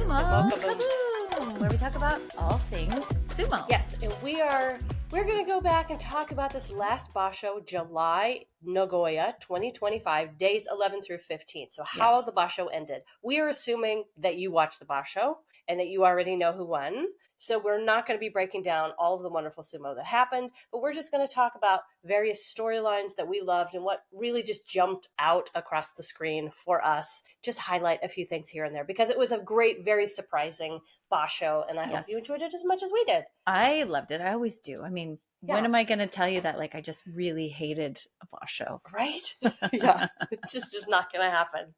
Sumo Kaboom, where we talk about all things sumo. Yes, and we're going to go back and talk about this last Basho, July, Nagoya, 2025, days 11 through 15. So how the Basho ended. We are assuming that you watched the Basho and that you already know who won. So we're not going to be breaking down all of the wonderful sumo that happened, but we're just going to talk about various storylines that we loved and what really just jumped out across the screen for us. Just highlight a few things here and there because it was a great, very surprising Basho, and I hope you enjoyed it as much as we did. I loved it. I always do. I mean, when am I going to tell you that, like, I just really hated a Basho? Right? Yeah, it just is not going to happen.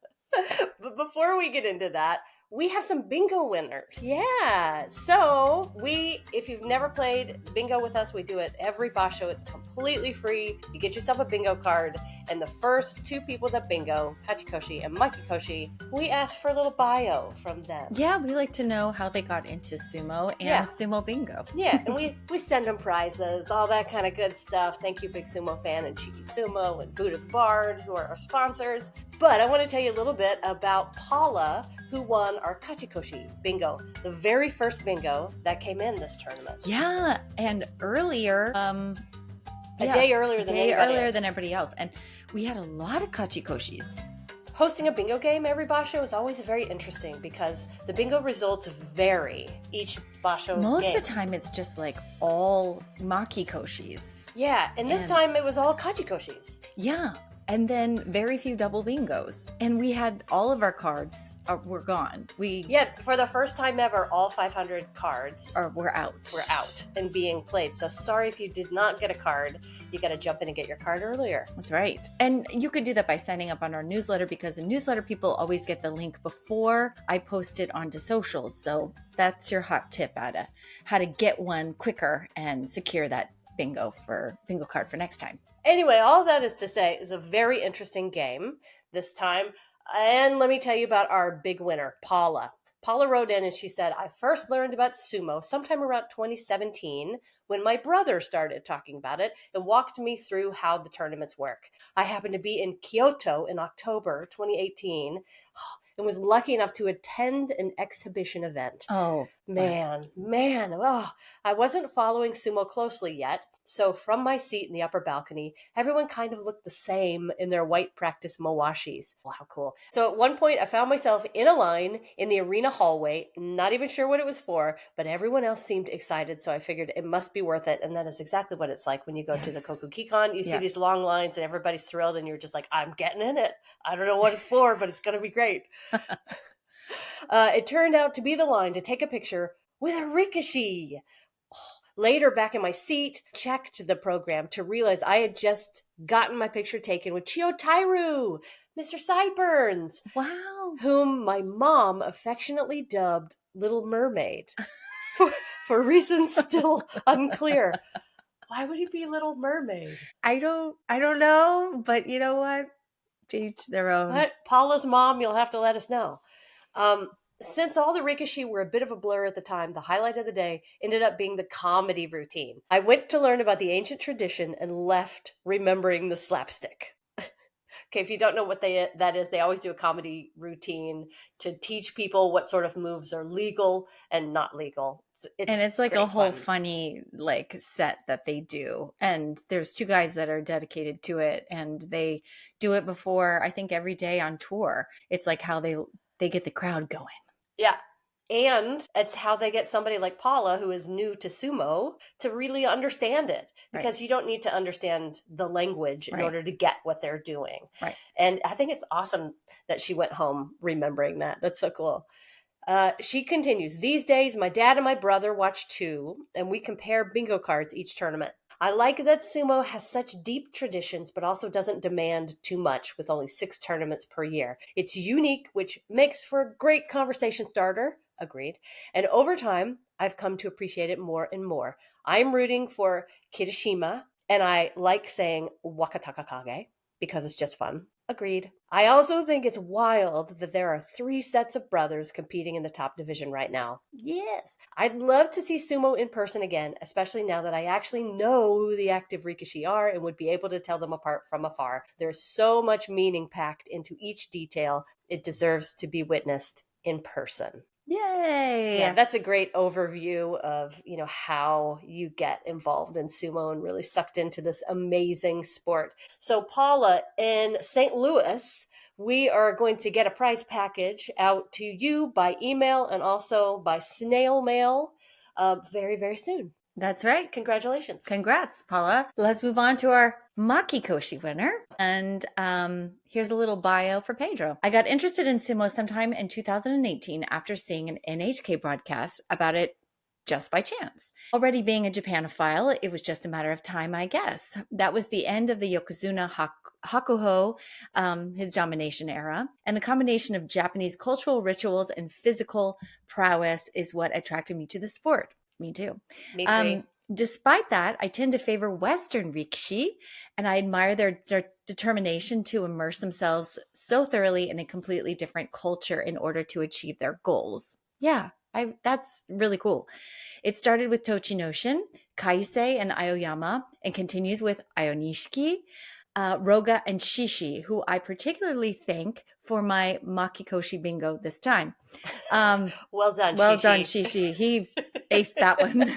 But before we get into that, we have some bingo winners. Yeah. So if you've never played bingo with us, we do it every Basho. It's completely free. You get yourself a bingo card. And the first two people that bingo, Kachikoshi and Makikoshi, we ask for a little bio from them. Yeah, we like to know how they got into sumo and sumo bingo. Yeah, and we send them prizes, all that kind of good stuff. Thank you, Big Sumo Fan and Cheeky Sumo and Buddha the Bard, who are our sponsors. But I want to tell you a little bit about Paula, who won our Kachikoshi bingo, the very first bingo that came in this tournament. Yeah, and earlier, a day earlier than everybody else. And we had a lot of Kachikoshis. Hosting a bingo game every Basho is always very interesting because the bingo results vary each Basho Most game. of the time, it's just like all Makikoshis. Yeah, and this time it was all Kachikoshis. Yeah, and then very few double bingos. And we had all of our cards were gone. For the first time ever, all 500 cards were out. Were out and being played. So sorry if you did not get a card. You got to jump in and get your card earlier. That's right. And you could do that by signing up on our newsletter because the newsletter people always get the link before I post it onto socials. So that's your hot tip how to get one quicker and secure that bingo card for next time. Anyway, all that is to say is a very interesting game this time. And let me tell you about our big winner, Paula. Paula wrote in and she said, I first learned about sumo sometime around 2017 when my brother started talking about it and walked me through how the tournaments work. I happened to be in Kyoto in October 2018 and was lucky enough to attend an exhibition event. Oh, man. I wasn't following sumo closely yet. So from my seat in the upper balcony, everyone kind of looked the same in their white practice mowashis. Wow, how cool. So at one point, I found myself in a line in the arena hallway, not even sure what it was for, but everyone else seemed excited, so I figured it must be worth it. And that is exactly what it's like when you go to the Kokukikan. You see these long lines and everybody's thrilled and you're just like, I'm getting in it. I don't know what it's for, but it's going to be great. It turned out to be the line to take a picture with a rikishi. Later, back in my seat, checked the program to realize I had just gotten my picture taken with Chiyotairu, Mr. Sideburns. Wow. Whom my mom affectionately dubbed Little Mermaid for reasons still unclear. Why would he be Little Mermaid? I don't know, but you know what? To each their own. But Paula's mom, you'll have to let us know. Since all the rikishi were a bit of a blur at the time, the highlight of the day ended up being the comedy routine. I went to learn about the ancient tradition and left remembering the slapstick. Okay, if you don't know what that is, they always do a comedy routine to teach people what sort of moves are legal and not legal. It's like a whole funny like set that they do. And there's two guys that are dedicated to it and they do it before, I think every day on tour. It's like how they get the crowd going. Yeah. And it's how they get somebody like Paula, who is new to sumo, to really understand it. Because you don't need to understand the language in order to get what they're doing. Right. And I think it's awesome that she went home remembering that. That's so cool. She continues, these days, my dad and my brother watch too, and we compare bingo cards each tournament. I like that sumo has such deep traditions, but also doesn't demand too much with only 6 tournaments per year. It's unique, which makes for a great conversation starter. Agreed. And over time, I've come to appreciate it more and more. I'm rooting for Kirishima, and I like saying Wakatakakage because it's just fun. Agreed. I also think it's wild that there are 3 sets of brothers competing in the top division right now. Yes. I'd love to see sumo in person again, especially now that I actually know who the active rikishi are and would be able to tell them apart from afar. There's so much meaning packed into each detail. It deserves to be witnessed in person. Yay. Yeah, that's a great overview of, how you get involved in sumo and really sucked into this amazing sport. So, Paula, in St. Louis, we are going to get a prize package out to you by email and also by snail mail very, very soon. That's right. Congratulations. Congrats, Paula. Let's move on to our Makikoshi winner. And here's a little bio for Pedro. I got interested in sumo sometime in 2018 after seeing an NHK broadcast about it just by chance. Already being a Japanophile, it was just a matter of time, I guess. That was the end of the Yokozuna Hakuho, his domination era. And the combination of Japanese cultural rituals and physical prowess is what attracted me to the sport. Me too. Me too. Despite that, I tend to favor Western rikishi, and I admire their determination to immerse themselves so thoroughly in a completely different culture in order to achieve their goals. Yeah, that's really cool. It started with Tochinoshin, Kaisei, and Aoyama, and continues with Ionishiki, Roga, and Shishi, who I particularly thank for my Makikoshi bingo this time. Well done, Well Shishi. done, Shishi. He aced that one.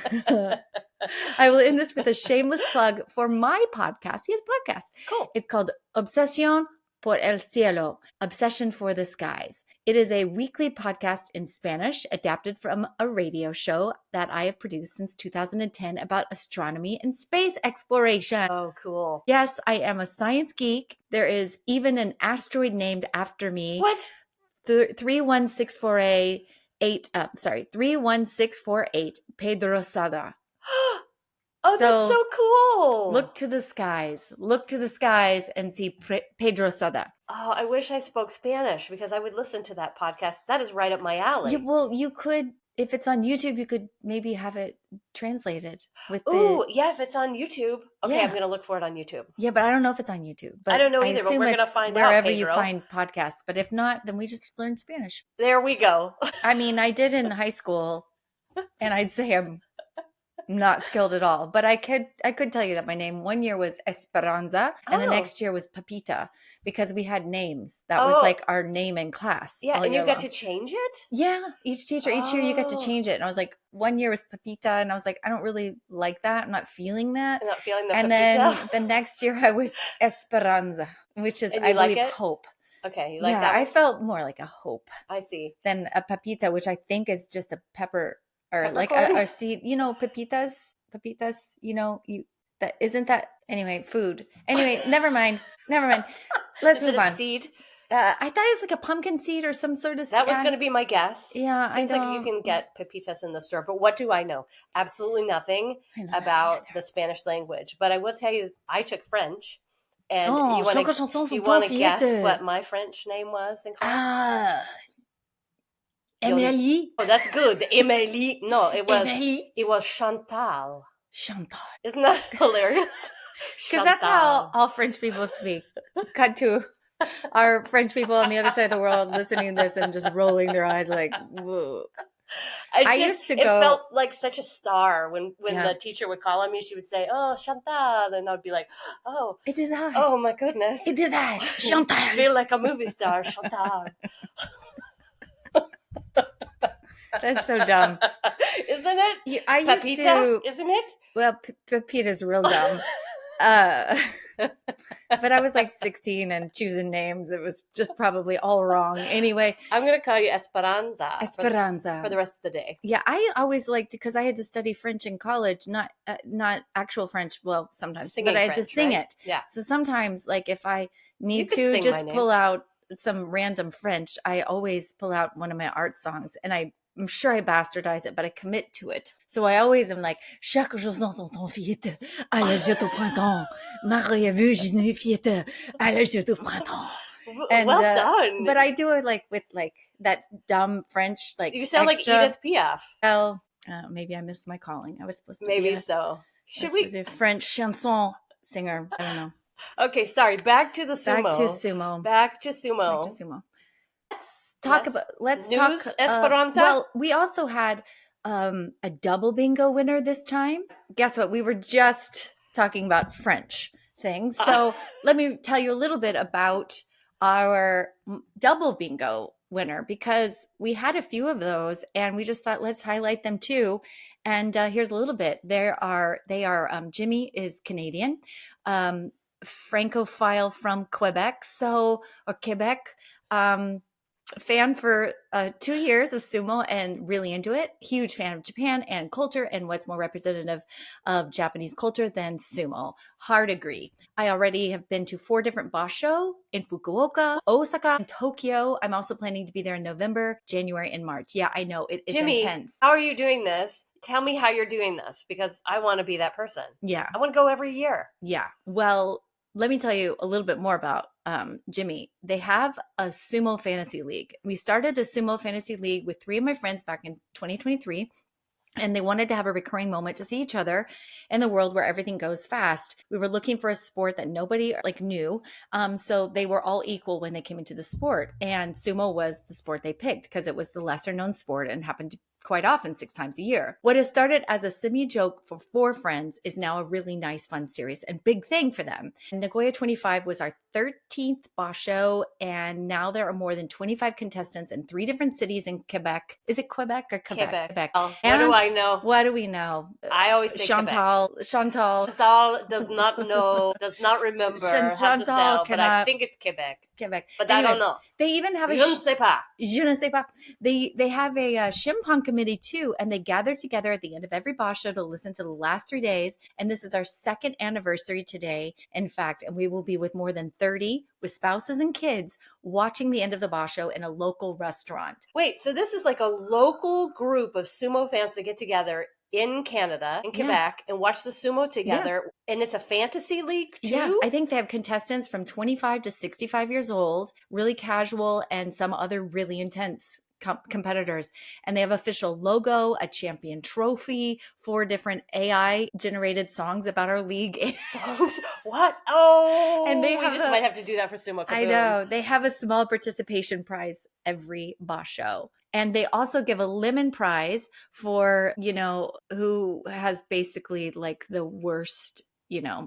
I will end this with a shameless plug for my podcast. He has a podcast. Cool. It's called Obsesión por el Cielo, Obsession for the Skies. It is a weekly podcast in Spanish adapted from a radio show that I have produced since 2010 about astronomy and space exploration. Oh, cool. Yes, I am a science geek. There is even an asteroid named after me. What? 31648 31648 Pedrosada. Oh, that's so cool. Look to the skies and see Pedrosada. Oh, I wish I spoke Spanish because I would listen to that podcast. That is right up my alley. Yeah, well, you could, if it's on YouTube, you could maybe have it translated with yeah, if it's on YouTube. Okay, Yeah. I'm going to look for it on YouTube. Yeah, but I don't know if it's on YouTube. But I don't know either, but we're assume going to it's find out, wherever you Pedro. find podcasts. But if not, then we just learn Spanish. There we go. I mean, I did in high school, and I'd say I'm not skilled at all. But I could tell you that my name one year was Esperanza, and the next year was Pepita, because we had names. That was like our name in class. Yeah, and you got to change it? Yeah, each year you got to change it. And I was like, one year was Pepita, and I was like, I don't really like that. I'm not feeling that. I'm not feeling the and Pepita. then the next year I was Esperanza, which is, I believe, hope. Okay, you like that? I felt more like a hope. I see. Than a Pepita, which I think is just a pepper. Or like a seed, pepitas, isn't that anyway, food. Anyway, never mind. Let's move on. Seed? I thought it was like a pumpkin seed or some sort of That was going to be my guess. Yeah, Seems like you can get pepitas in the store, but what do I know? Absolutely nothing about the Spanish language. But I will tell you, I took French. And you want to guess what my French name was in class? Emily. Oh, that's good. Emily. No, it was Emily. It was Chantal. Chantal. Isn't that hilarious? Because that's how all French people speak. Cut to our French people on the other side of the world listening to this and just rolling their eyes like, whoa. It felt like such a star when the teacher would call on me. She would say, "Oh, Chantal," and I would be like, "Oh, it is I. Oh my goodness, it is I, Chantal." I feel like a movie star, Chantal. That's so dumb, isn't it? Pepita, isn't it? Well, Pepita's real dumb. But I was like 16 and choosing names. It was just probably all wrong. Anyway, I'm going to call you Esperanza. Esperanza for the rest of the day. Yeah, I always liked, because I had to study French in college, not actual French. Well, sometimes, Singing but I had French, to sing right? it. Yeah. So sometimes, like if I need to just pull out some random French, I always pull out one of my art songs, and I'm sure I bastardize it, but I commit to it. So I always am like, chaque jour sont en fillette, à la jette au printemps. Marie a vu une fillette, à la jette au printemps. And, well done. But I do it like with like that dumb French, like you sound extra. like Edith Piaf. Well, maybe I missed my calling. I was supposed to maybe be so. Should we? A French chanson singer. I don't know. Okay, sorry. Back to sumo. Back to sumo. Let's talk Esperanza. Well, we also had a double bingo winner this time. Guess what? We were just talking about French things. So let me tell you a little bit about our double bingo winner because we had a few of those and we just thought let's highlight them too. And here's a little bit. Jimmy is Canadian, Francophile from Quebec, or Quebec. Fan for 2 years of sumo and really into it. Huge fan of Japan and culture, and what's more representative of Japanese culture than sumo? Hard agree. I already have been to 4 different basho in Fukuoka, Osaka, and Tokyo. I'm also planning to be there in November, January, and March. Yeah, I know it's Jimmy, intense. how are you doing this? Tell me how you're doing this because I want to be that person. Yeah. I want to go every year. Yeah. Well, let me tell you a little bit more about Jimmy. They have a sumo fantasy league. We started a sumo fantasy league with 3 of my friends back in 2023. And they wanted to have a recurring moment to see each other in the world where everything goes fast. We were looking for a sport that nobody knew. So they were all equal when they came into the sport. And sumo was the sport they picked because it was the lesser known sport and happened to quite often 6 times a year. What has started as a semi joke for 4 friends is now a really nice, fun series and big thing for them. Nagoya 25 was our 13th Basho, and now there are more than 25 contestants in 3 different cities in Quebec. Is it Quebec or Quebec? Quebec. Oh, what do I know? What do we know? I always say Chantal. Quebec. Chantal does not know, does not remember how to sound, but I think it's Quebec. Quebec. But anyway, I don't know. They even have Je ne sais pas. Je ne sais pas. They have a Shimpan committee too, and they gather together at the end of every basho to listen to the last 3 days. And this is our 2nd anniversary today, in fact, and we will be with more than 30 with spouses and kids watching the end of the basho in a local restaurant. Wait, so this is like a local group of sumo fans that get together in Canada, in Quebec, and watch the sumo together. Yeah. And it's a fantasy league too? Yeah, I think they have contestants from 25 to 65 years old, really casual, and some other really intense competitors. And they have official logo, a champion trophy, 4 different AI generated songs about our league. Songs? What? Oh, and we might have to do that for Sumo Kaboom. I know. They have a small participation prize every basho. And they also give a lemon prize for, who has basically like the worst,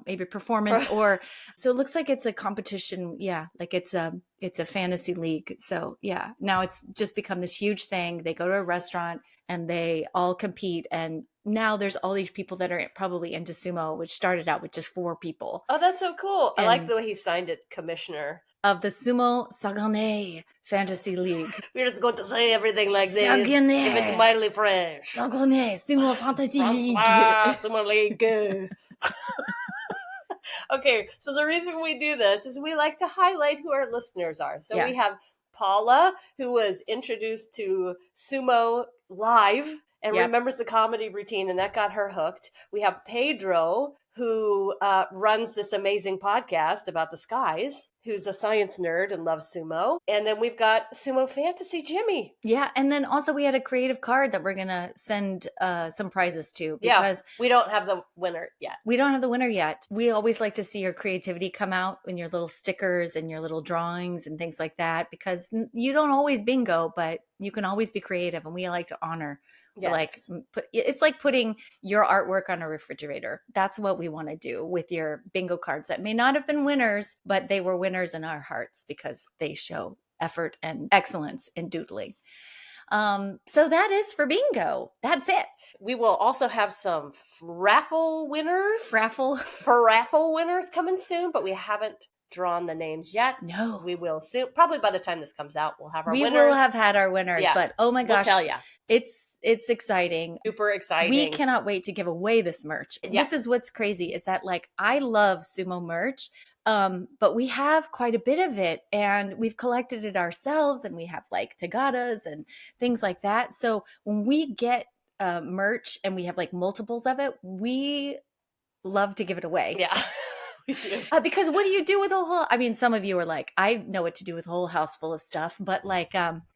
maybe performance or so it looks like it's a competition. Yeah. Like it's a fantasy league. So yeah, now it's just become this huge thing. They go to a restaurant and they all compete. And now there's all these people that are probably into sumo, which started out with just 4 people. Oh, that's so cool. I like the way he signed it, Commissioner. Of the Sumo Sagane Fantasy League. We're just going to say everything like this. Sagane. If it's mildly French. Sagane Sumo Fantasy League. Sumo League. Okay, so the reason we do this is we like to highlight who our listeners are. So we have Paula, who was introduced to sumo live and remembers the comedy routine, and that got her hooked. We have Pedro, who runs this amazing podcast about the skies, who's a science nerd and loves sumo. And then we've got Sumo Fantasy Jimmy. Yeah, and then also we had a creative card that we're going to send some prizes to because we don't have the winner yet. We don't have the winner yet. We always like to see your creativity come out in your little stickers and your little drawings and things like that, because you don't always bingo, but you can always be creative, and we like to honor. Yes. It's like putting your artwork on a refrigerator. That's what we want to do with your bingo cards that may not have been winners, but they were winners in our hearts because they show effort and excellence in doodling. So that is for bingo. That's it. We will also have some raffle winners. Raffle winners coming soon, but we haven't drawn the names yet. No. We will soon. Probably by the time this comes out, we'll have our winners. We will have had our winners, but oh my gosh. We'll tell you. It's exciting. Super exciting. We cannot wait to give away this merch. Yeah. This is what's crazy is that I love sumo merch, but we have quite a bit of it and we've collected it ourselves and we have tagadas and things like that. So when we get merch and we have multiples of it, we love to give it away. Yeah. We do. Because what do you do with a whole, some of you are I know what to do with a whole house full of stuff, but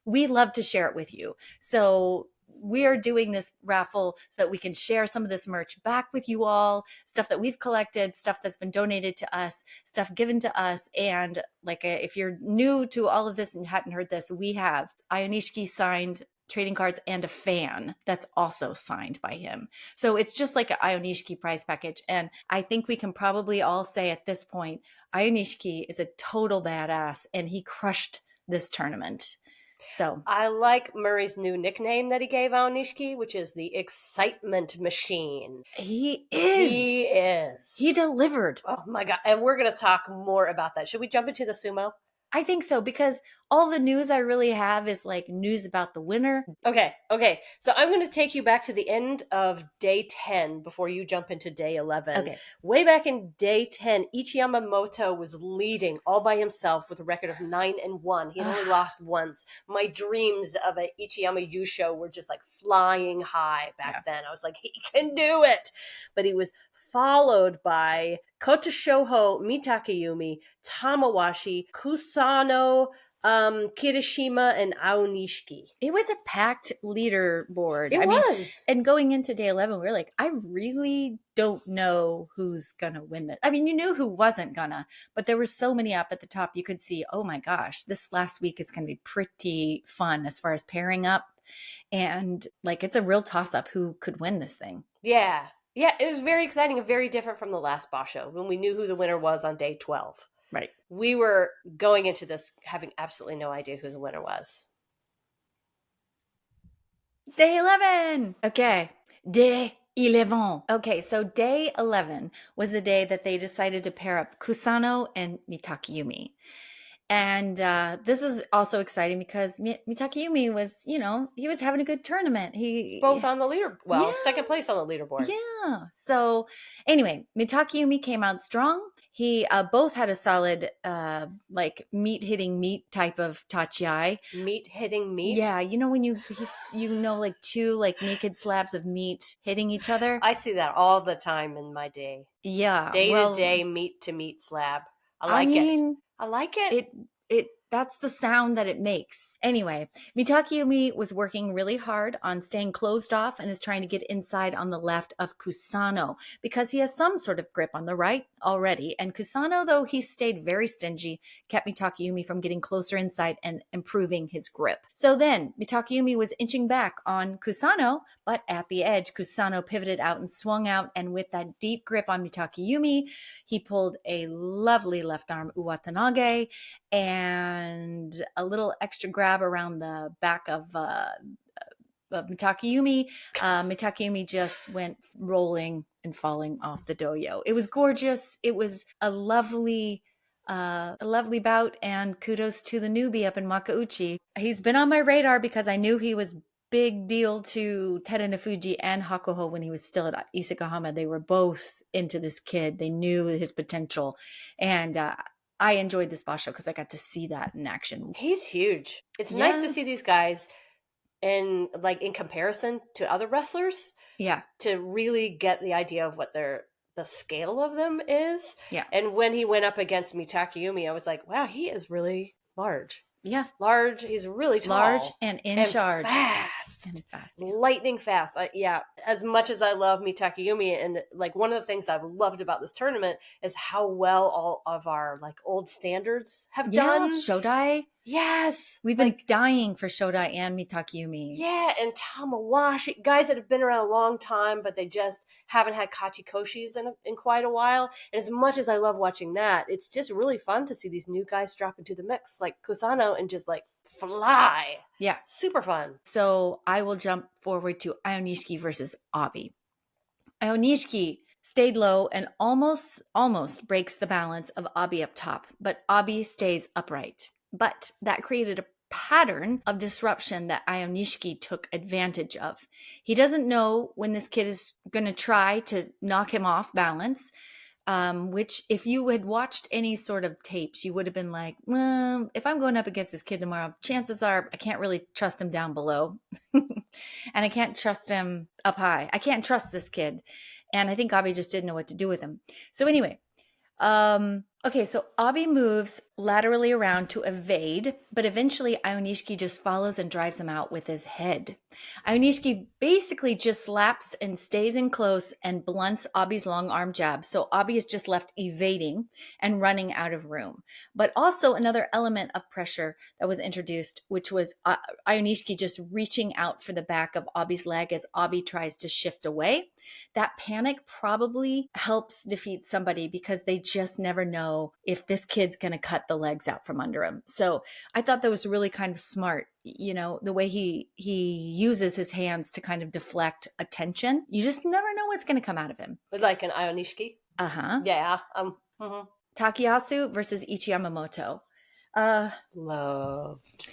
we love to share it with you. So we are doing this raffle so that we can share some of this merch back with you all, stuff that we've collected, stuff that's been donated to us, stuff given to us. And if you're new to all of this and hadn't heard this, we have Ionishiki signed trading cards and a fan that's also signed by him. So it's just like an Ionishiki prize package. And I think we can probably all say at this point, Ionishiki is a total badass and he crushed this tournament. So I like Murray's new nickname that he gave Aonishiki, which is the excitement machine. he He is. delivered. Oh my God. And we're going to talk more about that. Should we jump into the sumo? I think so, because all the news I really have is like news about the winner. Okay. So I'm going to take you back to the end of day 10 before you jump into day 11. Okay. Way back in day 10, Ichiyamamoto was leading all by himself with a record of 9-1. He had only lost once. My dreams of a Ichiyama yusho were just like flying high back then. I was like, he can do it. But he was followed by Kota Shoho, Mitakayumi, Tamawashi, Kusano, Kirishima, and Aonishiki. It was a packed leaderboard. It was. And going into day 11, we were like, I really don't know who's going to win this. I mean, you knew who wasn't gonna, but there were so many up at the top. You could see, oh my gosh, this last week is going to be pretty fun as far as pairing up. And like, it's a real toss up who could win this thing. Yeah. Yeah, it was very exciting and very different from the last Basho when we knew who the winner was on day 12. Right. We were going into this having absolutely no idea who the winner was. Day 11. Okay. Day 11. Okay, so day 11 was the day that they decided to pair up Kusano and Mitakayumi. And this was also exciting because Mitakayumi was, he was having a good tournament. He both on the leader, second place on the leaderboard. Yeah. So anyway, Mitakayumi came out strong. He both had a solid like meat hitting meat type of tachiai. Meat hitting meat. Yeah, when you like two like naked slabs of meat hitting each other. I see that all the time in my day. Yeah, day to day, meat to meat slab. I like it. That's the sound that it makes. Anyway, Mitakayumi was working really hard on staying closed off and is trying to get inside on the left of Kusano because he has some sort of grip on the right already. And Kusano, though he stayed very stingy, kept Mitakayumi from getting closer inside and improving his grip. So then Mitakayumi was inching back on Kusano, but at the edge, Kusano pivoted out and swung out. And with that deep grip on Mitakayumi, he pulled a lovely left arm uwatanage and a little extra grab around the back of Mitakayumi. Mitakayumi just went rolling and falling off the doyo. It was gorgeous. It was a lovely bout, and kudos to the newbie up in Makauchi. He's been on my radar because I knew he was big deal to Terunofuji and Hakuho when he was still at Isakahama. They were both into this kid. They knew his potential, and I enjoyed this Basho because I got to see that in action. He's huge. It's nice to see these guys in comparison to other wrestlers. Yeah. To really get the idea of what the scale of them is. Yeah. And when he went up against Mitakayumi, I was like, wow, he is really large. Yeah. Large. He's really tall. Large and in charge. Fast. And fast. Lightning fast. As much as I love Mitakayumi, and like one of the things I've loved about this tournament is how well all of our like old standards have done. Shodai. Yes. We've been dying for Shodai and Mitakayumi. Yeah, and Tamawashi. Guys that have been around a long time, but they just haven't had Kachikoshis in quite a while. And as much as I love watching that, it's just really fun to see these new guys drop into the mix, like Kusano, and just like fly. Yeah. Super fun. So I will jump forward to Aonishiki versus Abi. Aonishiki stayed low and almost breaks the balance of Abi up top, but Abi stays upright. But that created a pattern of disruption that Aonishiki took advantage of. He doesn't know when this kid is going to try to knock him off balance, which if you had watched any sort of tapes, you would have been like, well, if I'm going up against this kid tomorrow, chances are I can't really trust him down below. And I can't trust him up high. I can't trust this kid. And I think Abi just didn't know what to do with him. So anyway, okay, so Abi moves laterally around to evade, but eventually Aonishiki just follows and drives him out with his head. Aonishiki basically just slaps and stays in close and blunts Abi's long arm jab, so Abi is just left evading and running out of room. But also another element of pressure that was introduced, which was Aonishiki just reaching out for the back of Abi's leg as Abi tries to shift away. That panic probably helps defeat somebody because they just never know if this kid's going to cut cut the legs out from under him. So I thought that was really kind of smart. The way he uses his hands to kind of deflect attention. You just never know what's going to come out of him. Like an Ionishiki. Uh-huh. Yeah. Takayasu versus Ichiyamamoto. Loved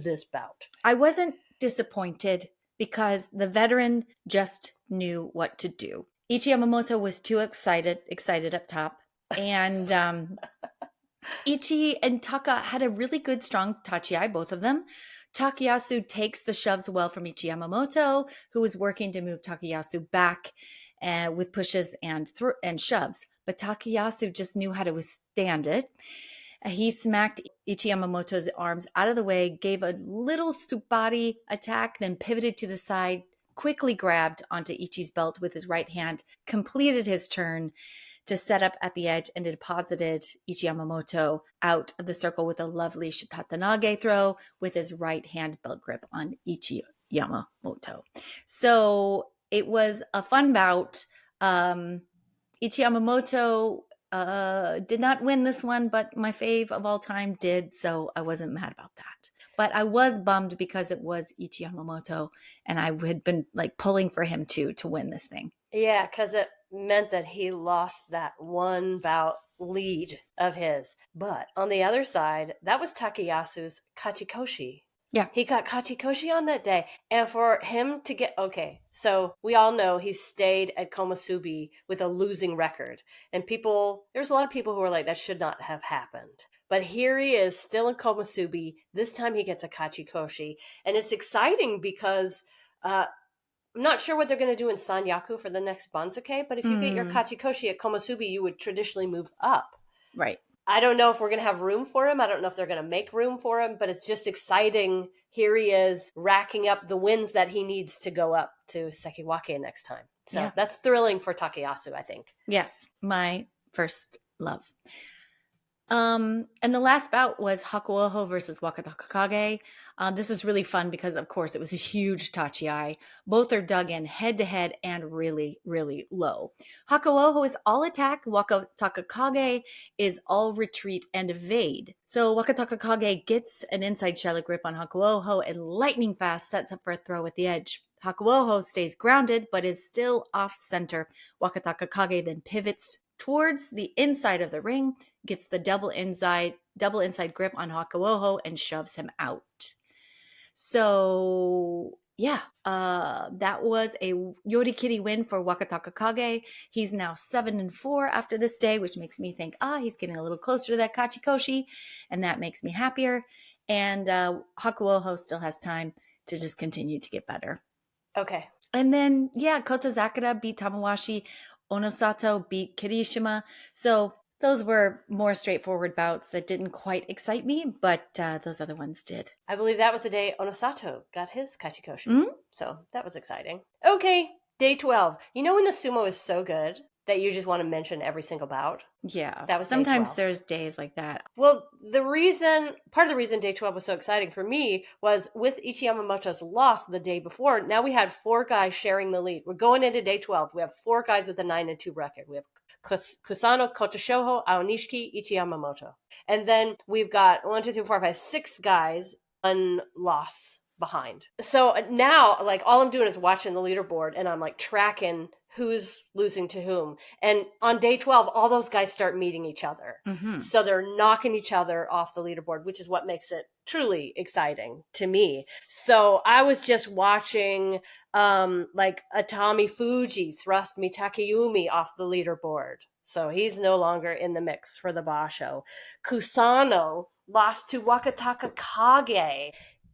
this bout. I wasn't disappointed because the veteran just knew what to do. Ichiyamamoto was too excited up top. And Ichi and Taka had a really good, strong tachi, both of them. Takayasu takes the shoves well from Ichiyamamoto, who was working to move Takayasu back with pushes and shoves. But Takayasu just knew how to withstand it. He smacked Ichiyamamoto's arms out of the way, gave a little Tsubari attack, then pivoted to the side, quickly grabbed onto Ichi's belt with his right hand, completed his turn to set up at the edge, and deposited Ichiyamamoto out of the circle with a lovely shitatanage throw with his right hand belt grip on Ichiyamamoto. So it was a fun bout. Ichiyamamoto did not win this one, but my fave of all time did, so I wasn't mad about that. But I was bummed because it was Ichiyamamoto, and I had been like pulling for him to win this thing. Yeah, because it meant that he lost that one bout lead of his. But on the other side, that was Takayasu's Kachikoshi. Yeah. He got Kachikoshi on that day. And for him to get, okay, so we all know he stayed at Komusubi with a losing record. And there's a lot of people who are like, that should not have happened. But here he is, still in Komusubi. This time he gets a Kachikoshi. And it's exciting because I'm not sure what they're going to do in Sanyaku for the next Banzuke, but if you get your Kachikoshi at Komusubi, you would traditionally move up. Right. I don't know if we're going to have room for him. I don't know if they're going to make room for him, but it's just exciting. Here he is racking up the wins that he needs to go up to Sekiwake next time. So that's thrilling for Takayasu, I think. Yes, my first love. And the last bout was Hakuoho versus Wakataka Kage. This is really fun because, of course, it was a huge tachi. Both are dug in head to head and really, really low. Hakuoho is all attack. Wakataka Kage is all retreat and evade. So Wakataka Kage gets an inside shallow grip on Hakuoho and lightning fast sets up for a throw at the edge. Hakuoho stays grounded but is still off center. Wakataka Kage then pivots towards the inside of the ring, gets the double inside grip on Hakuoho and shoves him out. So that was a Yorikiri win for Wakataka Kage. He's now 7-4 after this day, which makes me think, he's getting a little closer to that Kachikoshi, and that makes me happier. And Hakuoho still has time to just continue to get better. Okay. And then, Kotozakura beat Tamawashi. Onosato beat Kirishima. So those were more straightforward bouts that didn't quite excite me, but those other ones did. I believe that was the day Onosato got his Kachikoshi. Mm-hmm. So that was exciting. Okay, day 12. You know when the sumo is so good that you just want to mention every single bout? Yeah. That was sometimes there's days like that. Well, part of the reason day 12 was so exciting for me was with Ichiyamamoto's loss the day before. Now we had 4 guys sharing the lead. We're going into day 12. We have 4 guys with a 9-2 record. We have Kusano, Kotoshoho, Aonishiki, Ichiyamamoto. And then we've got 6 guys, 1 loss behind. So now, like, all I'm doing is watching the leaderboard and I'm like tracking who's losing to whom. And on day 12, all those guys start meeting each other. Mm-hmm. So they're knocking each other off the leaderboard, which is what makes it truly exciting to me. So I was just watching like Atami Fuji thrust Mitakeyumi off the leaderboard. So he's no longer in the mix for the Basho. Kusano lost to Wakataka Kage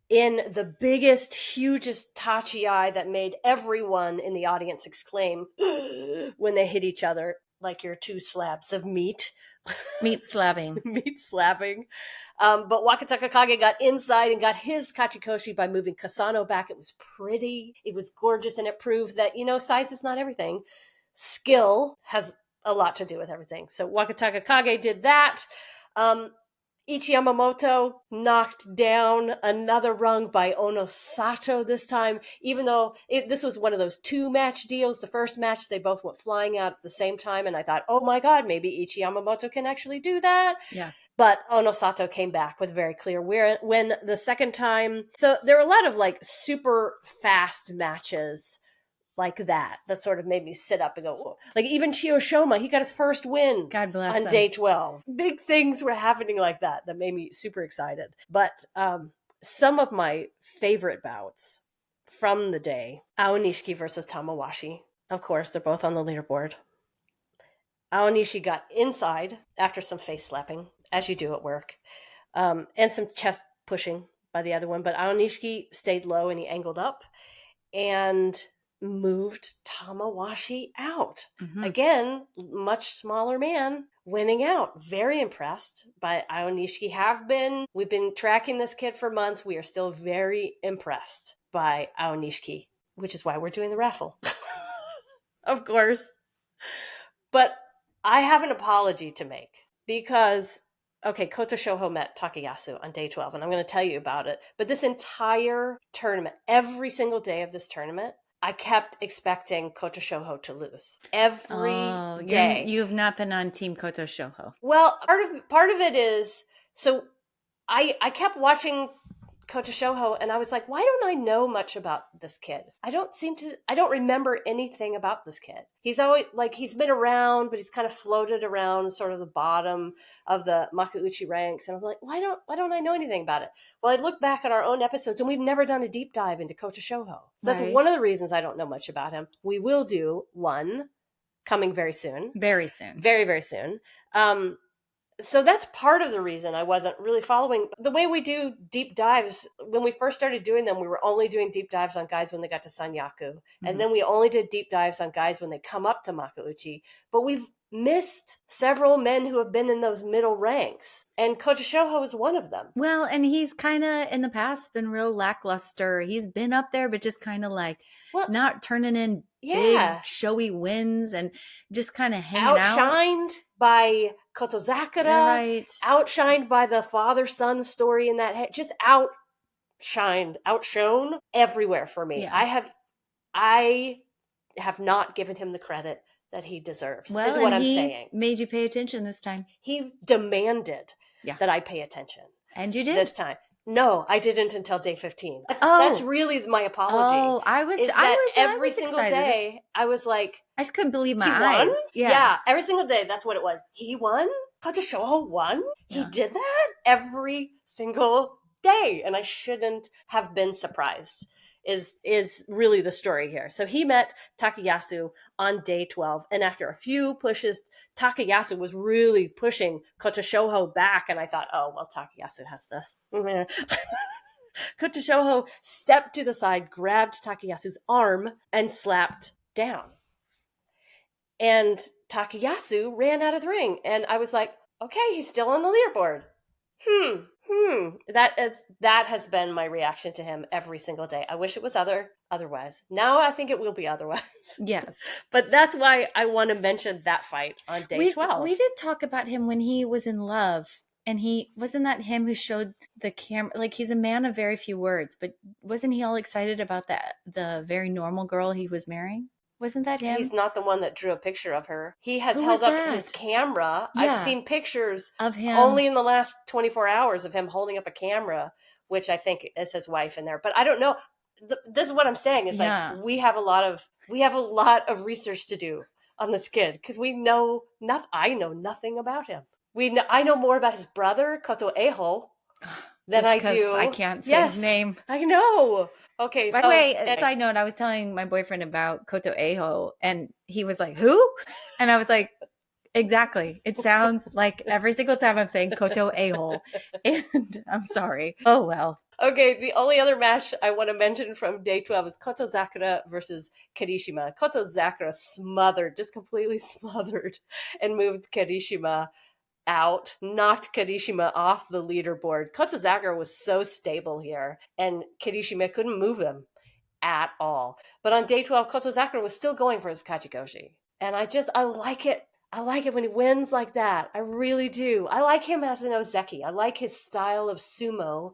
in the biggest, hugest tachi that made everyone in the audience exclaim when they hit each other like you're 2 slabs of meat. Meat slabbing. Meat slabbing. But Wakataka Kage got inside and got his Kachikoshi by moving Kasano back. It was pretty. It was gorgeous. And it proved that, size is not everything. Skill has a lot to do with everything. So Wakataka Kage did that. Ichiyamamoto knocked down another rung by Onosato this time, even though this was one of those 2-match deals. The first match, they both went flying out at the same time, and I thought, oh my god, maybe Ichiyamamoto can actually do that. Yeah. But Onosato came back with a very clear win the second time. So there were a lot of like super fast matches like that sort of made me sit up and go, whoa. Like even Chio Shoma, he got his first win God bless on him. day 12. Big things were happening like that made me super excited. But some of my favorite bouts from the day, Aonishiki versus Tamawashi. Of course, they're both on the leaderboard. Aonishi got inside after some face slapping, as you do at work, and some chest pushing by the other one. But Aonishiki stayed low and he angled up and moved Tamawashi out. Mm-hmm. Again, much smaller man winning out. Very impressed by Aonishiki. We've been tracking this kid for months. We are still very impressed by Aonishiki, which is why we're doing the raffle. Of course. But I have an apology to make because, okay, Koto Shoho met Takayasu on day 12, and I'm going to tell you about it. But this entire tournament, every single day of this tournament, I kept expecting Koto Shoho to lose. Every day. You've not been on Team Koto Shoho. Well, part of it is, so I kept watching Koto Shoho, and I was like, why don't I know much about this kid? I don't remember anything about this kid. He's always, like, he's been around, but he's kind of floated around sort of the bottom of the Makuuchi ranks, and I'm like, why don't I know anything about it? Well, I look back at our own episodes, and we've never done a deep dive into Koto Shoho. So that's one of the reasons I don't know much about him. We will do one coming very soon. Very soon. Very, very soon. So that's part of the reason I wasn't really following the way we do deep dives. When we first started doing them, we were only doing deep dives on guys when they got to Sanyaku. Mm-hmm. And then we only did deep dives on guys when they come up to Makuuchi. But we've missed several men who have been in those middle ranks. And Koto Shoho is one of them. Well, and he's kind of in the past been real lackluster. He's been up there, but just kind of like not turning in big showy wins and just kind of hanging outshined by Koto Zakura, right. Outshined by the father-son story in that, just outshone everywhere for me. Yeah. I have not given him the credit that he deserves, is what I'm saying. Made you pay attention this time. He demanded that I pay attention. And you did? This time. No, I didn't until day 15. That's really my apology. Oh, every single day, I was like, I just couldn't believe my eyes. Won? Yeah, every single day, that's what it was. He won? Koto Shoho won? Yeah. He did that every single day, and I shouldn't have been surprised. Is really the story here. So he met Takayasu on day 12, and after a few pushes, Takayasu was really pushing Koto Shoho back, and I thought, oh, well, Takayasu has this. Koto Shoho stepped to the side, grabbed Takayasu's arm, and slapped down. And Takayasu ran out of the ring, and I was like, okay, he's still on the leaderboard. That has been my reaction to him every single day. I wish it was otherwise. Now I think it will be otherwise. Yes. But that's why I want to mention that fight on day 12. We did talk about him when he was in love. And wasn't that him who showed the camera? Like, he's a man of very few words, but wasn't he all excited about the very normal girl he was marrying? Wasn't that him? He's not the one that drew a picture of her. He has held up his camera. Yeah. I've seen pictures of him only in the last 24 hours of him holding up a camera, which I think is his wife in there. But I don't know. This is what I'm saying. Is like we have a lot of research to do on this kid because we know nothing. I know nothing about him. I know more about his brother Koto Eho than I do. I can't say his name. I know. Okay. By the way, side note, I was telling my boyfriend about Koto Eho, and he was like, "Who?" And I was like, "Exactly. It sounds like every single time I'm saying Koto Eho." And I'm sorry. Oh well. Okay, the only other match I want to mention from day 12 is Koto Zakura versus Kirishima. Koto Zakura just completely smothered, and moved Kirishima out, knocked Kirishima off the leaderboard. Koto Zakura was so stable here, and Kirishima couldn't move him at all. But on day 12, Koto Zakura was still going for his Kachikoshi. And I like it. I like it when he wins like that. I really do. I like him as an Ozeki. I like his style of sumo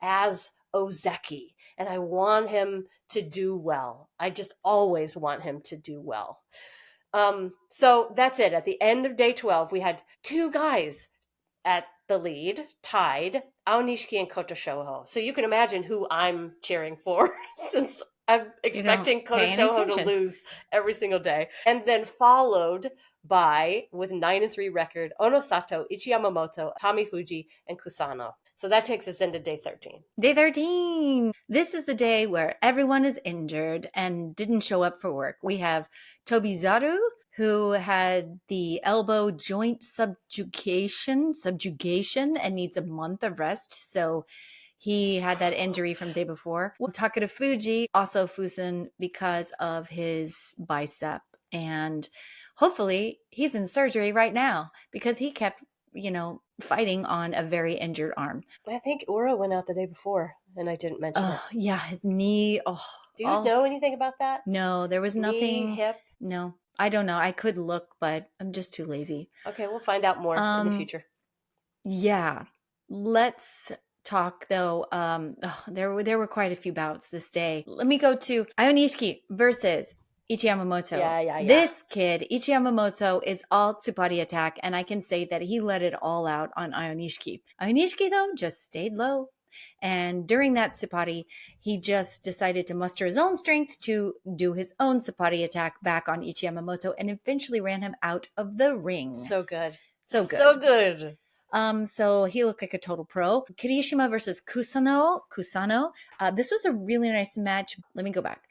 as Ozeki. And I want him to do well. I just always want him to do well. So that's it. At the end of day 12, we had two guys at the lead, tied, Aonishiki and Koto Shoho. So you can imagine who I'm cheering for since I'm expecting Koto Shoho to lose every single day. And then followed by, with 9-3 record, Onosato, Ichiyamamoto, Tamifuji, and Kusano. So that takes us into day 13. Day 13. This is the day where everyone is injured and didn't show up for work. We have Tobizaru, who had the elbow joint subjugation and needs a month of rest. So he had that injury from the day before. Takeda Fuji, also Fusen because of his bicep. And hopefully he's in surgery right now because he kept, fighting on a very injured arm. I think Ura went out the day before and I didn't mention it. Yeah, his knee. Do you know anything about that? No, there was nothing. Knee, hip? No, I don't know. I could look, but I'm just too lazy. Okay, we'll find out more in the future. Yeah. Let's talk though. There were quite a few bouts this day. Let me go to Aonishiki versus Ichiyamamoto. Yeah. This kid, Ichiyamamoto, is all Tsupari attack, and I can say that he let it all out on Aonishiki. Aonishiki, though, just stayed low. And during that Tsupari, he just decided to muster his own strength to do his own Tsupari attack back on Ichiyamamoto and eventually ran him out of the ring. So good. So good. So good. So he looked like a total pro. Kirishima versus Kusano. This was a really nice match. Let me go back.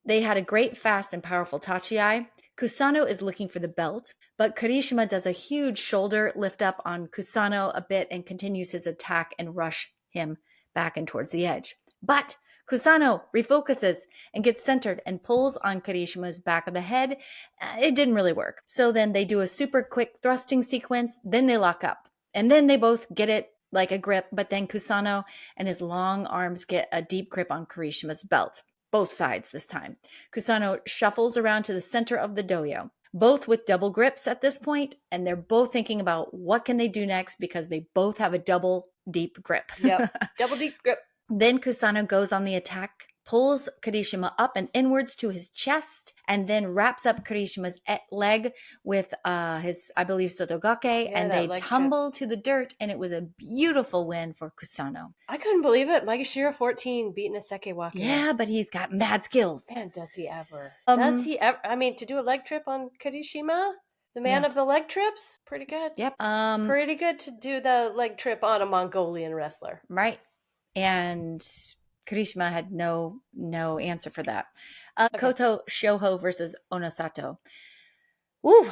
They had a great, fast, and powerful tachi. Kusano is looking for the belt, but Kirishima does a huge shoulder lift up on Kusano a bit and continues his attack and rush him back and towards the edge. But Kusano refocuses and gets centered and pulls on Kirishima's back of the head. It didn't really work. So then they do a super quick thrusting sequence, then they lock up. And then they both get it like a grip, but then Kusano and his long arms get a deep grip on Kirishima's belt. Both sides this time. Kusano shuffles around to the center of the doyo, both with double grips at this point, and they're both thinking about what can they do next because they both have a double deep grip. Yep, double deep grip. Then Kusano goes on the attack, pulls Kirishima up and inwards to his chest, and then wraps up Kirishima's leg with his, I believe, Sotogake, and they tumble to the dirt, and it was a beautiful win for Kusano. I couldn't believe it. Maegashira 14 beating a Sekewaki. Yeah, but he's got mad skills. Man, does he ever. I mean, to do a leg trip on Kirishima, the man of the leg trips, pretty good. Yep. Pretty good to do the leg trip on a Mongolian wrestler. Right. And Kirishima had no answer for that. Okay. Koto Shoho versus Onosato. Woo!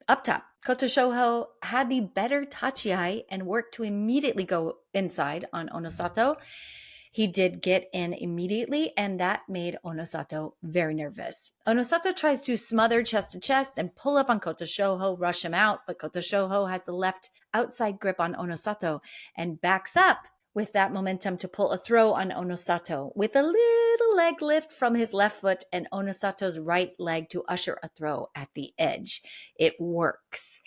Up top, Koto Shoho had the better tachi and worked to immediately go inside on Onosato. He did get in immediately, and that made Onosato very nervous. Onosato tries to smother chest to chest and pull up on Koto Shoho, rush him out, but Koto Shoho has the left outside grip on Onosato and backs up with that momentum to pull a throw on Onosato with a little leg lift from his left foot and Onosato's right leg to usher a throw at the edge. It works.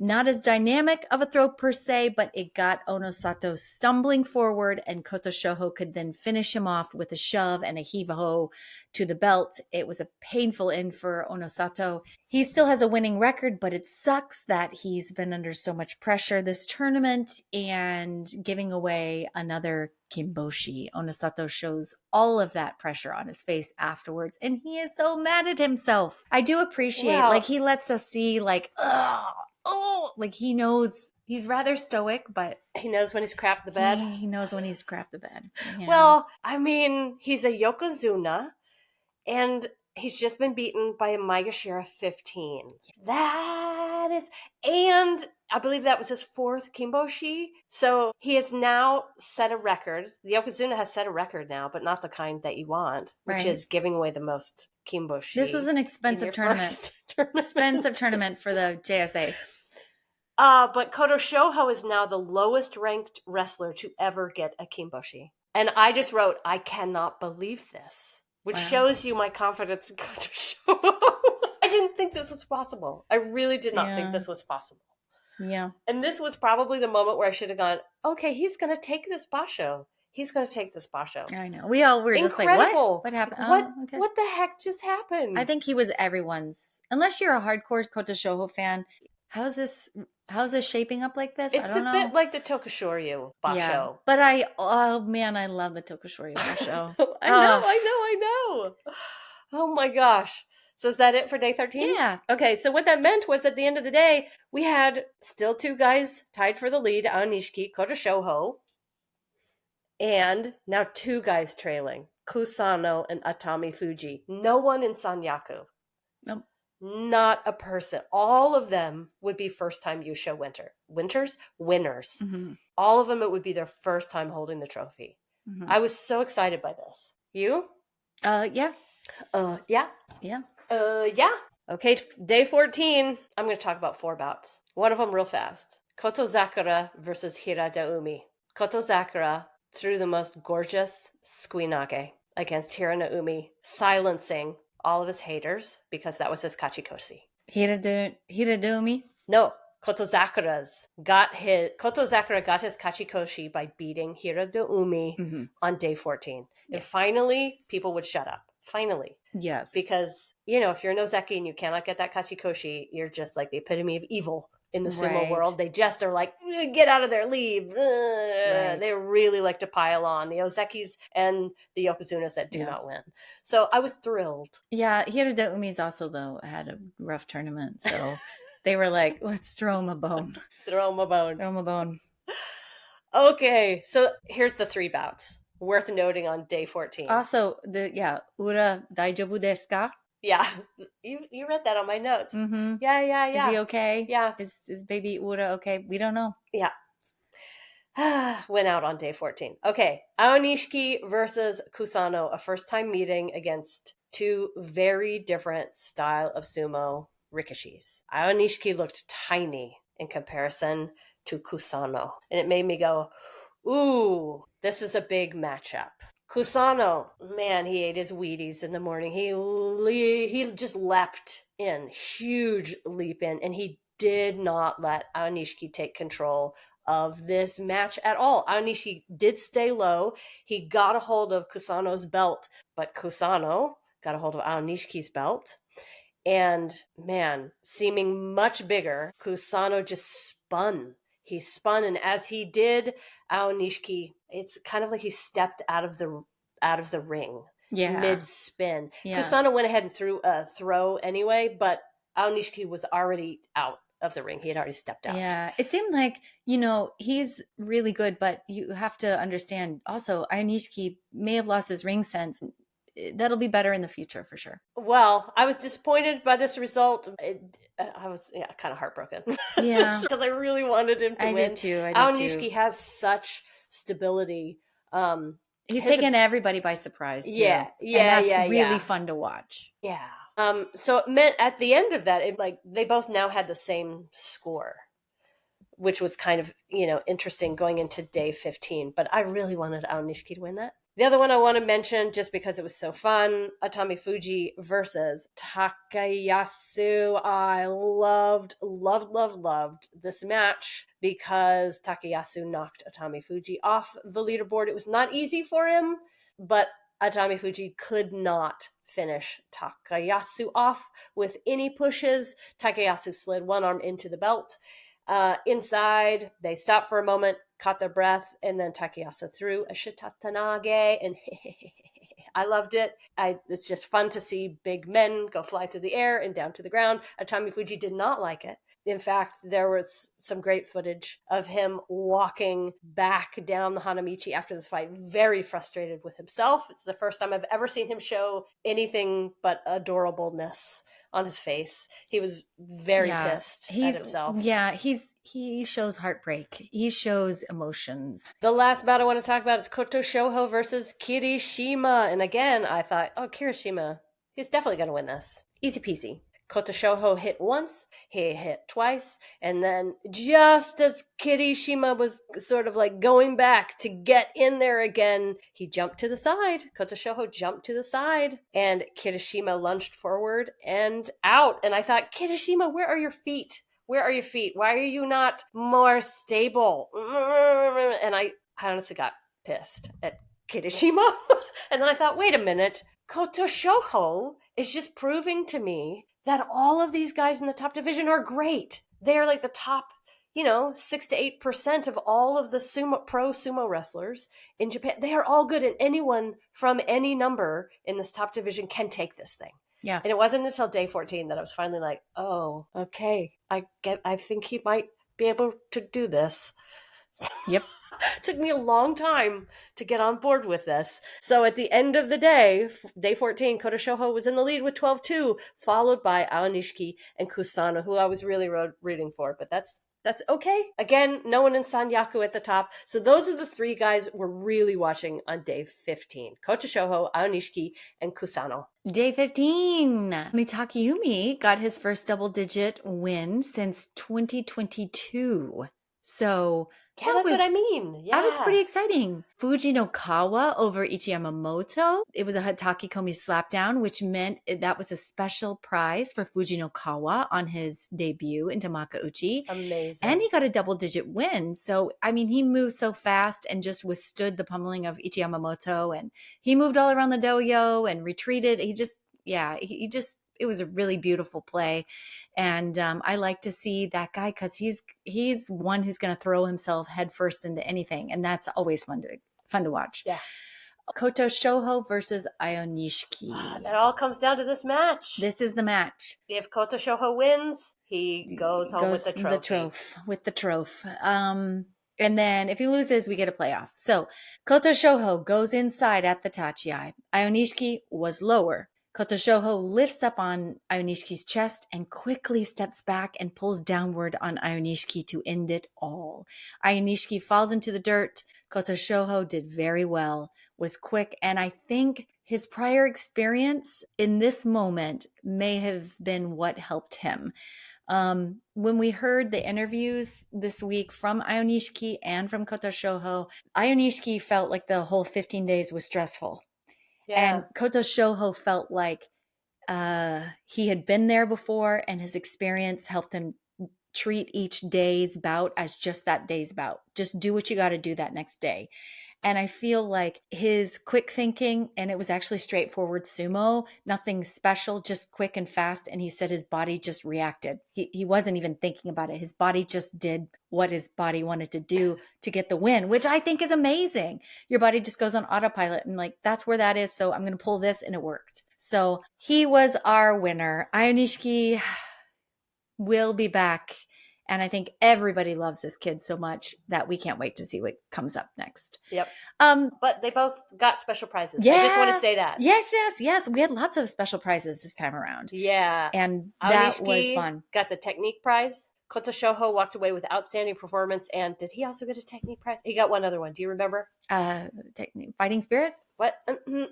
Not as dynamic of a throw per se, but it got Onosato stumbling forward, and Koto Shoho could then finish him off with a shove and a heave-ho to the belt. It was a painful end for Onosato. He still has a winning record, but it sucks that he's been under so much pressure this tournament and giving away another Kimboshi. Onosato shows all of that pressure on his face afterwards, and he is so mad at himself. I do appreciate, he lets us see, like he knows he's rather stoic, but he knows when he's crapped the bed. He knows when he's crapped the bed. Yeah. Well, I mean, he's a Yokozuna, and he's just been beaten by a Maegashira 15. That is, and I believe that was his fourth Kimboshi. So he has now set a record. The Yokozuna has set a record now, but not the kind that you want, which is giving away the most Kimboshi. This is an expensive tournament. Expensive tournament for the JSA. But Koto Shoho is now the lowest ranked wrestler to ever get a Kimboshi. And I just wrote, I cannot believe this, which shows you my confidence in Koto Shoho. I didn't think this was possible. I really did not think Yeah. this was possible. Yeah. And this was probably the moment where I should have gone, okay, he's going to take this basho. He's going to take this basho. I know. We all were just like, Incredible. what happened? What, Oh, okay. what the heck just happened? I think he was everyone's. Unless you're a hardcore Kota Shoho fan, how's this shaping up like this? I It's don't a know. bit like the Tokushoryu basho. Yeah, but oh man, I love the Tokushoryu basho. I know. Oh my gosh. So is that it for day 13? Yeah. Okay, so what that meant was at the end of the day, we had still 2 guys tied for the lead, Aonishiki, Kota Shoho, and now 2 guys trailing, Kusano and Atami Fuji. No one in Sanyaku. Nope. Not a person. All of them would be first-time yusho winners. Mm-hmm. All of them, it would be their first time holding the trophy. Mm-hmm. I was so excited by this. You? Yeah. Yeah. Yeah. Yeah. Okay, day 14. I'm going to talk about 4 bouts. One of them real fast. Kotozakura versus Hiradaumi. Kotozakura threw the most gorgeous suinage against Hiradaumi, silencing all of his haters because that was his kachikoshi. Hiradumi? No, Kotozakura got his kachikoshi by beating Hiradaumi on day 14. Yes. And finally, people would shut up. Finally. Yes. Because, if you're an Ozeki and you cannot get that kachikoshi, you're just like the epitome of evil in the sumo world. They just are like, get out of there, leave. Right. They really like to pile on. The Ozekis and the Yokozunas that do not win. So I was thrilled. Yeah, Hirada-Umi's also, though, had a rough tournament. So they were like, let's throw him a bone. Throw him a bone. Throw him a bone. Okay, so here's the 3 bouts. Worth noting on day 14. Also, Ura daijoubu desu ka? Yeah, you read that on my notes. Mm-hmm. Yeah. Is he okay? Yeah. Is baby Ura okay? We don't know. Yeah. Went out on day 14. Okay, Aonishiki versus Kusano, a first-time meeting against 2 very different style of sumo rikishis. Aonishiki looked tiny in comparison to Kusano, and it made me go, ooh, this is a big matchup. Kusano, man, he ate his Wheaties in the morning. He just leapt in, huge leap in, and he did not let Aonishiki take control of this match at all. Aonishiki did stay low. He got a hold of Kusano's belt, but Kusano got a hold of Aonishiki's belt. And man, seeming much bigger, Kusano just spun. He spun, and as he did, Aonishiki, it's kind of like he stepped out of the ring mid-spin. Yeah. Kusano went ahead and threw a throw anyway, but Aonishiki was already out of the ring. He had already stepped out. Yeah, it seemed like, he's really good, but you have to understand also, Aonishiki may have lost his ring sense. That'll be better in the future for sure. Well, I was disappointed by this result. I was kind of heartbroken. Yeah, because I really wanted him to win. I did too. Aonishiki has such stability. He's taken everybody by surprise too. Yeah, and that's really fun to watch. Yeah. So it meant at the end of that, they both now had the same score, which was kind of interesting going into day 15. But I really wanted Aonishiki to win that. The other one I want to mention, just because it was so fun, Atami Fuji versus Takayasu. I loved this match because Takayasu knocked Atami Fuji off the leaderboard. It was not easy for him, but Atami Fuji could not finish Takayasu off with any pushes. Takayasu slid one arm into the belt. Inside, they stopped for a moment, caught their breath, and then Takayasu threw a shitatanage, and I loved it. It's just fun to see big men go fly through the air and down to the ground. Atami Fuji did not like it. In fact, there was some great footage of him walking back down the Hanamichi after this fight, very frustrated with himself. It's the first time I've ever seen him show anything but adorableness on his face. He was very pissed at himself. Yeah, he shows heartbreak. He shows emotions. The last bout I want to talk about is Koto Shoho versus Kirishima. And again, I thought, Kirishima, he's definitely going to win this. Easy peasy. Kotoshoho hit once, he hit twice, and then just as Kirishima was sort of like going back to get in there again, he jumped to the side. Kotoshoho jumped to the side, and Kirishima lunged forward and out. And I thought, Kirishima, where are your feet? Where are your feet? Why are you not more stable? And I honestly got pissed at Kirishima. And then I thought, wait a minute. Kotoshoho is just proving to me that all of these guys in the top division are great. They are like the top, 6 to 8% of all of the pro sumo wrestlers in Japan. They are all good, and anyone from any number in this top division can take this thing. Yeah. And it wasn't until day 14 that I was finally like, oh, okay, I think he might be able to do this. Yep. It took me a long time to get on board with this. So at the end of the day 14, Kotoshoho was in the lead with 12-2, followed by Aonishiki and Kusano, who I was really rooting for. But that's okay. Again, no one in Sanyaku at the top. So those are the three guys we're really watching on day 15. Kotoshoho, Aonishiki, and Kusano. Day 15. Takayumi got his first double-digit win since 2022. So yeah, that's what I mean. Yeah. That was pretty exciting. Fujinokawa over Ichiyamamoto. It was a Hatakikomi slapdown, which meant that was a special prize for Fujinokawa on his debut into Makauchi. Amazing. And he got a double-digit win. So, I mean, he moved so fast and just withstood the pummeling of Ichiyamamoto. And he moved all around the dojo and retreated. It was a really beautiful play. And I like to see that guy because he's one who's going to throw himself headfirst into anything. And that's always fun to watch. Yeah. Kotoshoho versus Aonishiki. It all comes down to this match. This is the match. If Kotoshoho wins, he goes home with the trophy. And then if he loses, we get a playoff. So Kotoshoho goes inside at the tachiai. Aonishiki was lower. Kotoshoho lifts up on Aonishiki's chest and quickly steps back and pulls downward on Aonishiki to end it all. Aonishiki falls into the dirt. Kotoshoho did very well, was quick, and I think his prior experience in this moment may have been what helped him. When we heard the interviews this week from Aonishiki and from Kotoshoho, Aonishiki felt like the whole 15 days was stressful. Yeah. And Kotoshoho felt like he had been there before and his experience helped him treat each day's bout as just that day's bout. Just do what you got to do that next day. And I feel like his quick thinking, and it was actually straightforward sumo, nothing special, just quick and fast. And he said his body just reacted. He wasn't even thinking about it. His body just did what his body wanted to do to get the win, which I think is amazing. Your body just goes on autopilot and like, that's where that is. So I'm going to pull this and it worked. So he was our winner. Aonishiki will be back. And I think everybody loves this kid so much that we can't wait to see what comes up next. Yep. But they both got special prizes. Yeah. I just want to say that. Yes. We had lots of special prizes this time around. Yeah. And that was fun. Got the technique prize. Kotoshoho walked away with outstanding performance. And did he also get a technique prize? He got one other one. Do you remember? Fighting spirit? What?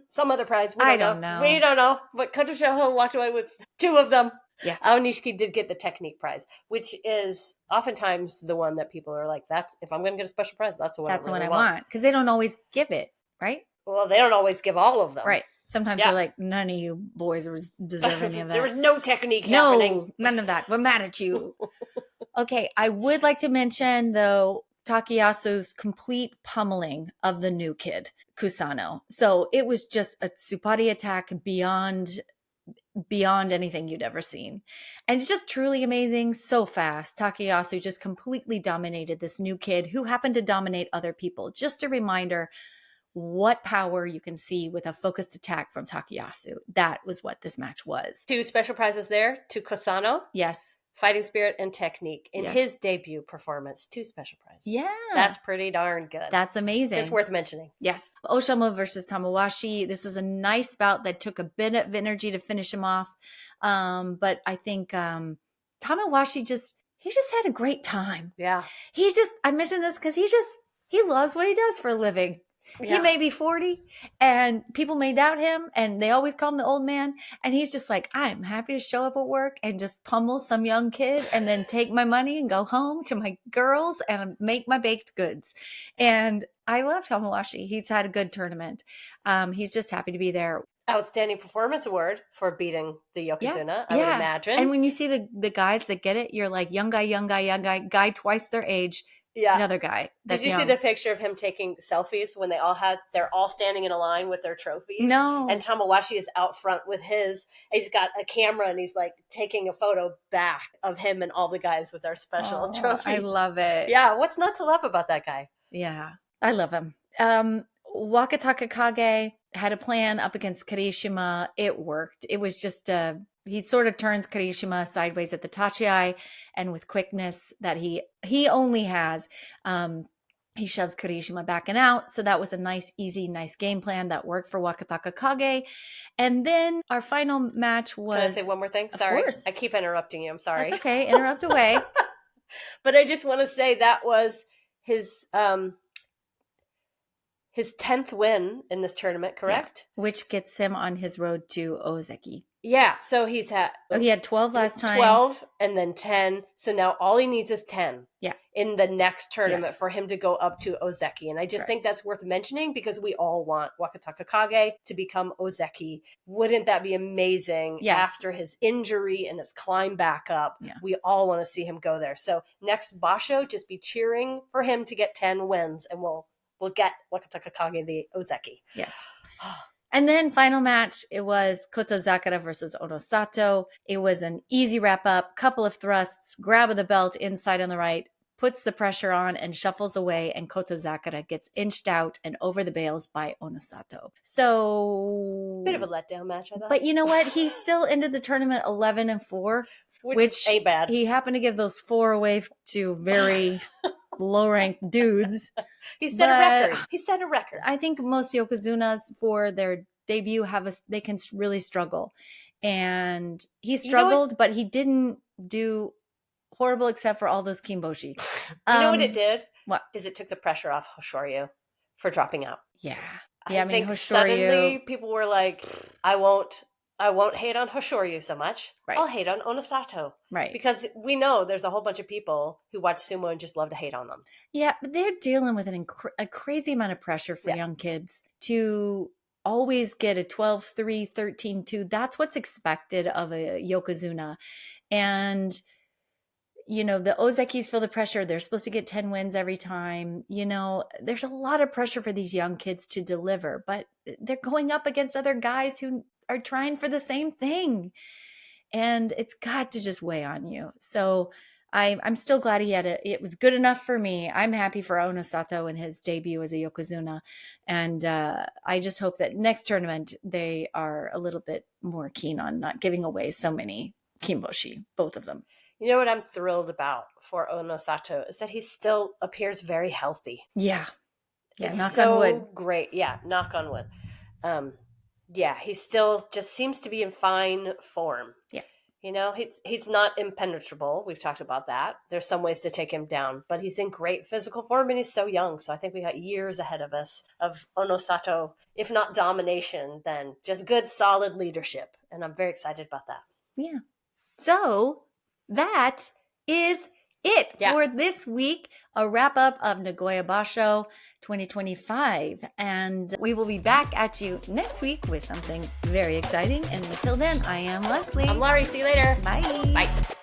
Some other prize. I don't know. We don't know. But Kotoshoho walked away with 2 of them. Yes. Aonishiki did get the technique prize, which is oftentimes the one that people are like, "That's if I'm going to get a special prize, that's the one I want." Because they don't always give it, right? Well, they don't always give all of them. Right. Sometimes they're like, none of you boys deserve any of that. There was no technique happening. No, none of that. We're mad at you. Okay. I would like to mention, though, Takayasu's complete pummeling of the new kid, Kusano. So it was just a Tsupari attack beyond anything you'd ever seen. And it's just truly amazing. So fast. Takayasu just completely dominated this new kid who happened to dominate other people. Just a reminder what power you can see with a focused attack from Takayasu. That was what this match was. 2 special prizes there to Kusano. Yes. Fighting spirit and technique in his debut performance. 2 special prizes. Yeah. That's pretty darn good. That's amazing. Just worth mentioning. Yes. Oshama versus Tamawashi. This was a nice bout that took a bit of energy to finish him off. But I think Tamawashi just had a great time. Yeah. I mentioned this because he loves what he does for a living. He may be 40 and people may doubt him and they always call him the old man. And he's just like, I'm happy to show up at work and just pummel some young kid and then take my money and go home to my girls and make my baked goods. And I love Tomowashi. He's had a good tournament. He's just happy to be there. Outstanding Performance Award for beating the Yokozuna, I would imagine. And when you see the guys that get it, you're like, young guy twice their age. Yeah. Another guy. Did you see the picture of him taking selfies when they're all standing in a line with their trophies? No. And Tomowashi is out front with he's got a camera and he's like taking a photo back of him and all the guys with their special trophies. I love it. Yeah. What's not to love about that guy? Yeah. I love him. Wakataka Kage had a plan up against Kirishima. It worked. It was just he sort of turns Kirishima sideways at the tachi, and with quickness that he only has, he shoves Kirishima back and out. So that was a nice game plan that worked for Wakataka Kage. And then our final match was... Can I say one more thing? Sorry. Of course. I keep interrupting you. I'm sorry. That's okay. Interrupt away. But I just want to say that was his 10th win in this tournament, correct? Yeah. Which gets him on his road to Ozeki. Yeah, so he had 12 last time. 12 and then 10. So now all he needs is 10 in the next tournament for him to go up to Ozeki. And I just think that's worth mentioning because we all want Wakataka Kage to become Ozeki. Wouldn't that be amazing after his injury and his climb back up? Yeah. We all want to see him go there. So next Basho, just be cheering for him to get 10 wins and we'll get Wakataka Kage the Ozeki. Yes. And then final match, it was Kotozakura versus Onosato. It was an easy wrap up, couple of thrusts, grab of the belt inside on the right, puts the pressure on and shuffles away, and Kotozakura gets inched out and over the bales by Onosato. So bit of a letdown match, I thought. But you know what? He still ended the tournament 11-4, which ain't bad. He happened to give those 4 away to very low-ranked dudes. He set a record. He set a record. I think most Yokozunas for their debut they can really struggle. And he struggled, but he didn't do horrible except for all those kimboshi. You know what it did? What? Is it took the pressure off Hoshoryu for dropping out. Yeah. I think suddenly people were like, I won't hate on Hoshoryu so much. Right. I'll hate on Onosato. Right. Because we know there's a whole bunch of people who watch sumo and just love to hate on them. Yeah, but they're dealing with a crazy amount of pressure for young kids to always get a 12-3, 13-2. That's what's expected of a Yokozuna. And, you know, the Ozekis feel the pressure. They're supposed to get 10 wins every time. You know, there's a lot of pressure for these young kids to deliver, but they're going up against other guys who are trying for the same thing. And it's got to just weigh on you. So I'm still glad he had it was good enough for me. I'm happy for Onosato and his debut as a Yokozuna. And I just hope that next tournament, they are a little bit more keen on not giving away so many kimboshi, both of them. You know what I'm thrilled about for Onosato is that he still appears very healthy. Yeah. Yeah. It's knock on wood. Great. Yeah. Knock on wood. Yeah, he still just seems to be in fine form. Yeah. You know, he's not impenetrable. We've talked about that. There's some ways to take him down, but he's in great physical form and he's so young. So I think we got years ahead of us of Onosato, if not domination, then just good, solid leadership. And I'm very excited about that. Yeah. So that is it for this week, a wrap up of Nagoya Basho 2025. And we will be back at you next week with something very exciting. And until then, I am Leslie. I'm Laurie. See you later. Bye. Bye.